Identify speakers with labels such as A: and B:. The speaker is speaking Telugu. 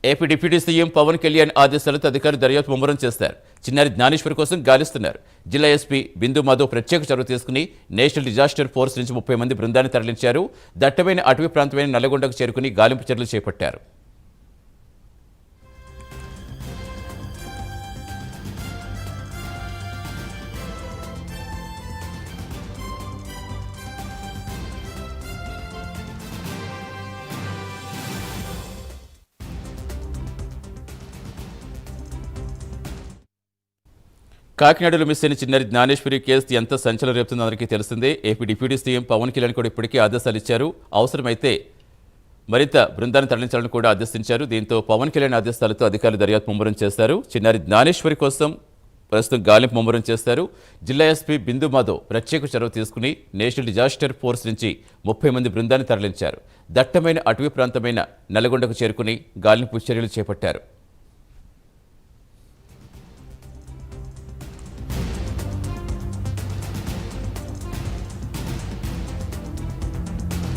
A: AP deputy CM Pavan Kalyan ఆదేశాలతో అధికారులు దర్యాప్తు ముమ్మరం చేస్తారు. చిన్నారి జ్ఞానేశ్వరి కోసం గాలిస్తున్నారు. జిల్లా ఎస్పీ బిందు మాధవ్ ప్రత్యేక చొరవ తీసుకుని నేషనల్ డిజాస్టర్ ఫోర్స్ నుంచి 30 మంది బృందాన్ని తరలించారు. దట్టమైన అటవీ ప్రాంతమైన నల్లగొండకు చేరుకుని గాలింపు చర్యలు చేపట్టారు. కాకినాడలో మిస్ అయిన చిన్నారి జ్ఞానేశ్వరి కేసు ఎంత సంచలనం రేపుతుందో అందరికీ తెలిసిందే. AP deputy CM Pavan Kalyan కూడా ఇప్పటికే ఆదేశాలు ఇచ్చారు. అవసరమైతే మరింత బృందాన్ని తరలించాలని కూడా ఆదేశించారు. దీంతో పవన్ కళ్యాణ్ ఆదేశాలతో అధికారులు దర్యాప్తు ముమ్మరం చేస్తారు. చిన్నారి జ్ఞానేశ్వరి కోసం ప్రస్తుతం గాలింపు ముమ్మరం చేస్తారు. జిల్లా ఎస్పీ బిందు మాధవ్ ప్రత్యేక చొరవ తీసుకుని నేషనల్ డిజాస్టర్ ఫోర్స్ నుంచి 30 మంది బృందాన్ని తరలించారు. దట్టమైన అటవీ ప్రాంతమైన నల్లగొండకు చేరుకుని గాలింపు చర్యలు చేపట్టారు.